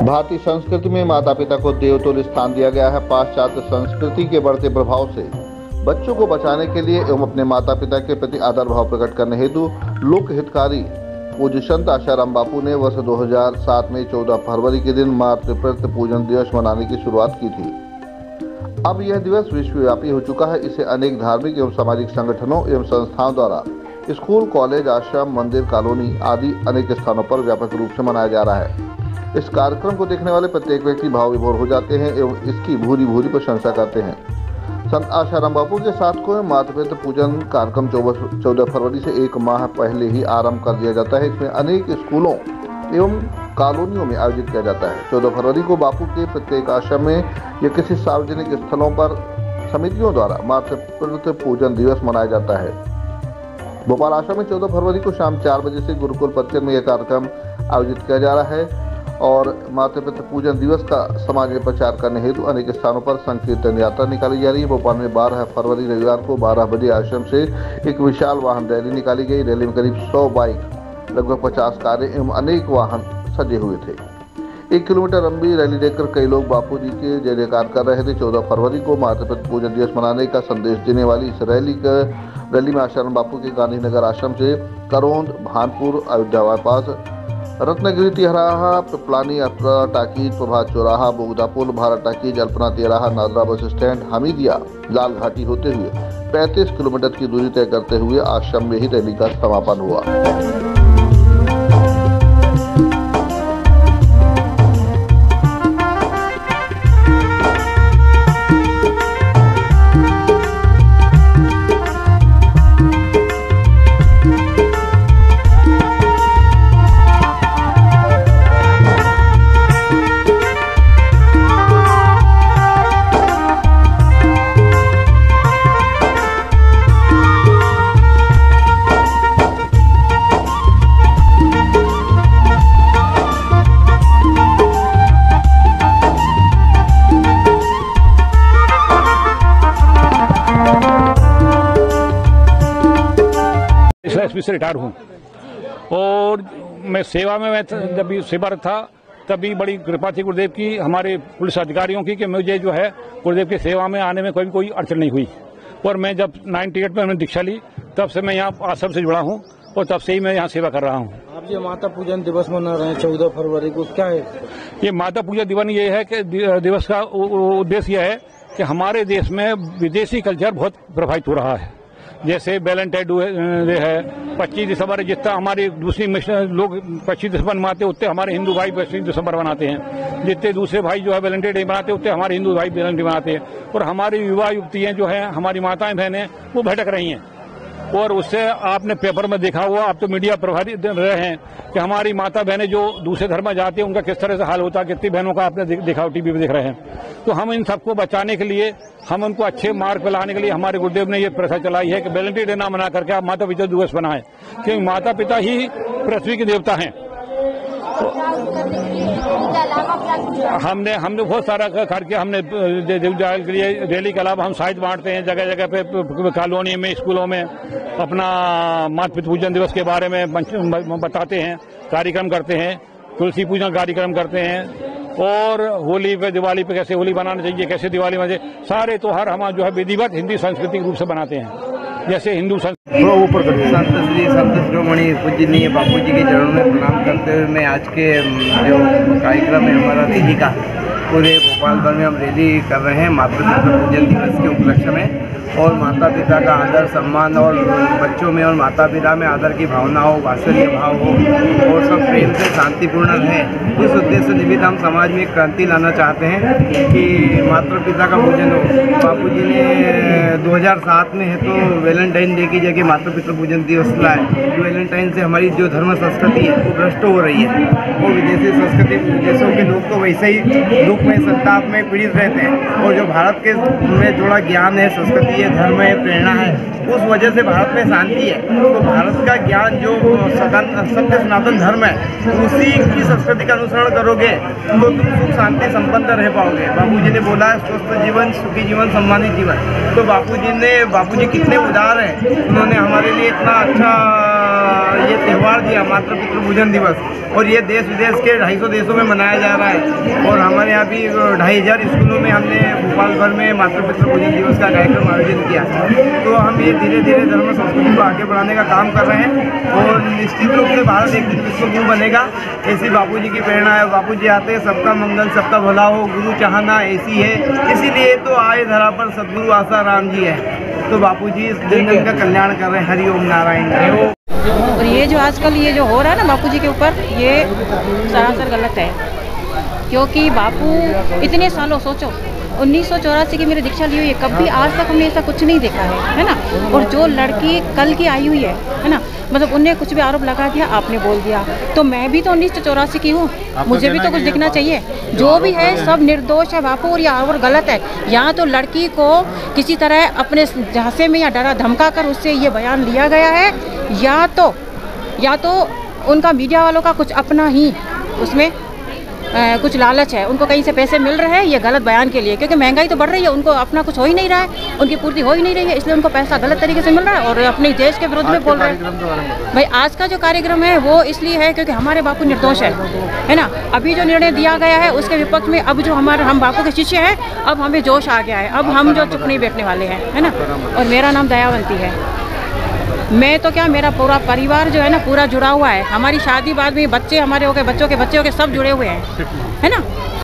भारतीय संस्कृति में माता पिता को देवतुल्य स्थान दिया गया है। पाश्चात्य संस्कृति के बढ़ते प्रभाव से बच्चों को बचाने के लिए एवं अपने माता पिता के प्रति आदर भाव प्रकट करने हेतु लोक हितकारी पूज्य संत आशाराम बापू ने वर्ष 2007 में 14 फरवरी के दिन मातृपितृ पूजन दिवस मनाने की शुरुआत की थी। अब यह दिवस विश्वव्यापी हो चुका है। इसे अनेक धार्मिक एवं सामाजिक संगठनों एवं संस्थाओं द्वारा स्कूल, कॉलेज, आश्रम, मंदिर, कॉलोनी आदि अनेक स्थानों पर व्यापक रूप से मनाया जा रहा है। इस कार्यक्रम को देखने वाले प्रत्येक व्यक्ति भाव विभोर हो जाते हैं एवं इसकी भूरी भूरी प्रशंसा करते हैं। संत आशाराम बापू के साथ को मातृपितृ पूजन कार्यक्रम 14 फरवरी से एक माह पहले ही आरंभ कर दिया जाता है। इसमें अनेक स्कूलों एवं कॉलोनियों में आयोजित किया जाता है। 14 फरवरी को बापू के प्रत्येक आश्रम में या किसी सार्वजनिक स्थलों पर समितियों द्वारा मातृपितृ पूजन दिवस मनाया जाता है। भोपाल आश्रम में 14 फरवरी को शाम 4 बजे से गुरुकुल परिसर में यह कार्यक्रम आयोजित किया जा रहा है और मातृपितृ पूजन दिवस का समाज में प्रचार करने हेतु अनेक स्थानों पर संकीर्तन यात्रा निकाली जा रही है। भोपाल में 12 फरवरी रविवार को 12 बजे आश्रम से एक विशाल वाहन रैली निकाली गई। रैली में करीब 100 बाइक, लगभग 50 कारें एवं अनेक वाहन सजे हुए थे। 1 किलोमीटर लंबी रैली देखकर कई लोग बापू जी के जय जयकार कर रहे थे। 14 फरवरी को मातृपितृ पूजन दिवस मनाने का संदेश देने वाली इस रैली में आशाराम बापू के गांधीनगर आश्रम से करोंद, भानपुर, अयोध्या बाईपास, रत्नगिरी तिहराहा, पिपलानी, अफरा टाकीज, प्रभात चौराहा, बोगदा पुल, भारत टाकीज, अल्पना तिहराहा, नादरा बस स्टैंड, हमीदिया, लाल घाटी होते हुए 35 किलोमीटर की दूरी तय करते हुए आश्रम में ही रैली का समापन हुआ। एसपी से रिटायर हूँ और मैं सेवा में जब भी सेवारत था तभी बड़ी कृपा थी गुरुदेव की, हमारे पुलिस अधिकारियों की, कि मुझे जो है गुरुदेव की सेवा में आने में कोई अड़चन नहीं हुई। और मैं जब 98 में मैंने दीक्षा ली तब से मैं यहाँ आश्रम से जुड़ा हूँ और तब से ही मैं यहाँ सेवा कर रहा हूँ। आप ये माता पूजन दिवस मना रहे हैं 14 फरवरी को, क्या है ये माता पूजन दिवस? ये है कि दिवस का उद्देश्य यह है कि हमारे देश में विदेशी कल्चर बहुत प्रभावित हो रहा है। जैसे वैलेंटाइन डे है 25 दिसंबर, जितना हमारे दूसरी लोग 25 दिसंबर मनाते हैं उतने हमारे हिंदू भाई 25 दिसंबर मनाते हैं। जितने दूसरे भाई जो है वैलेंटाइन डे मनाते हैं उतने हमारे हिंदू भाई वैलेंटाइन मनाते हैं। और हमारी युवा युवतियां जो है, हमारी माताएं बहनें, वो भटक रही हैं। और उससे आपने पेपर में देखा हुआ, आप तो मीडिया प्रभावित रहे हैं कि हमारी माता बहनें जो दूसरे धर्म में जाती हैं उनका किस तरह से हाल होता है। कितनी बहनों का आपने देखा, टीवी पे देख रहे हैं। तो हम इन सबको बचाने के लिए, हम उनको अच्छे मार्ग पर लाने के लिए हमारे गुरुदेव ने ये प्रथा चलाई है कि वैलेंटाइन डे ना मना करके आप माता पिता दिवस बनाएं, क्योंकि माता पिता ही पृथ्वी के देवता हैं। हमने बहुत सारा करके हमने के लिए रैली के अलावा हम साहित्य बांटते हैं जगह जगह पे, कॉलोनी में, स्कूलों में अपना मातृपितृ पूजन दिवस के बारे में बताते हैं, कार्यक्रम करते हैं, तुलसी पूजन कार्यक्रम करते हैं। और होली पे, दिवाली पे कैसे होली बनाना चाहिए, कैसे दिवाली में, सारे त्योहार हम जो है विधिवत हिंदी सांस्कृतिक रूप से बनाते हैं। जैसे हिंदू संत श्री संत शिरोमणि पूजनीय बापू जी के चरणों में प्रणाम करते हुए मैं आज के जो कार्यक्रम है हमारा रैली का, पूरे भोपाल भर में हम रैली कर रहे हैं मातृपितृ पूजन दिवस के उपलक्ष्य में। और माता पिता का आदर सम्मान और बच्चों में और माता पिता में आदर की भावना हो, वात्सल्य भाव हो और सब प्रेम से शांतिपूर्ण रहे, इस उद्देश्य निमित्त हम समाज में एक क्रांति लाना चाहते हैं कि माता पिता का पूजन हो। बापू जी ने 2007 में है तो वैलेंटाइन डे की जगह माता पिता पूजन दिवस लाए। वैलेंटाइन से हमारी जो धर्म संस्कृति है वो भ्रष्ट हो रही है। वो विदेशी संस्कृति, विदेशों के लोग तो वैसे ही दुख में, संताप में पीड़ित रहते हैं और जो भारत के में थोड़ा ज्ञान है, संस्कृति है, धर्म है, प्रेरणा है, उस वजह से भारत में शांति है। तो भारत का ज्ञान जो सत्य सनातन धर्म है, उसी की संस्कृति का अनुसरण करोगे तो तुम सुख शांति संपन्न रह पाओगे। बापूजी ने बोला है स्वस्थ जीवन, सुखी जीवन, सम्मानित जीवन। तो बापूजी कितने उदार हैं, उन्होंने हमारे लिए इतना अच्छा ये त्यौहार दिया मातृपितृ पूजन दिवस, और ये देश विदेश के 250 देशों में मनाया जा रहा है। और हमारे यहाँ भी 2500 स्कूलों में हमने भोपाल भर में मातृपितृ पूजन दिवस का कार्यक्रम आयोजन किया। तो हम ये धीरे धीरे धर्म संस्कृति को आगे बढ़ाने का काम कर रहे हैं, और निश्चित रूप से भारत एक दिन विश्व गुरु बनेगा, ऐसी बापू जी की प्रेरणा है। बापू जी आते हैं सबका मंगल सबका भला हो, गुरु चाहना ऐसी है, इसीलिए तो आए धरा पर सदगुरु आसा राम जी है। तो बापू जी इस दिन का कल्याण कर रहे हैं। हरि ओम नारायण। और ये जो आजकल ये जो हो रहा है ना बापू जी के ऊपर, ये सरासर गलत है। क्योंकि बापू इतने सालों, सोचो 1984 की मेरी दीक्षा ली हुई है, कभी आज तक हमने ऐसा कुछ नहीं देखा है ना। और जो लड़की कल की आई हुई है ना, मतलब उन्हें कुछ भी आरोप लगा दिया, आपने बोल दिया, तो मैं भी तो 1984 की हूँ, मुझे भी तो कुछ दिखना चाहिए। जो भी है सब निर्दोष है बापू, और या और गलत है। यहाँ तो लड़की को किसी तरह अपने झांसे में या डरा धमका कर उससे ये बयान लिया गया है, या तो उनका मीडिया वालों का कुछ अपना ही उसमें कुछ लालच है, उनको कहीं से पैसे मिल रहे हैं ये गलत बयान के लिए, क्योंकि महंगाई तो बढ़ रही है, उनको अपना कुछ हो ही नहीं रहा है, उनकी पूर्ति हो ही नहीं रही है, इसलिए उनको पैसा गलत तरीके से मिल रहा है और अपने देश के विरुद्ध में बोल रहे हैं। भाई आज का जो कार्यक्रम है वो इसलिए है क्योंकि हमारे बापू निर्दोष है ना। अभी जो निर्णय दिया गया है उसके विपक्ष में अब जो हम बापू के शिष्य हैं, अब हमें जोश आ गया है, अब हम जो चुप नहीं बैठने वाले हैं, है ना। और मेरा नाम दयावंती है। मैं तो क्या, मेरा पूरा परिवार जो है ना पूरा जुड़ा हुआ है। हमारी शादी बाद में बच्चे हमारे हो गए, बच्चों के बच्चे हो गए, सब जुड़े हुए हैं, है ना।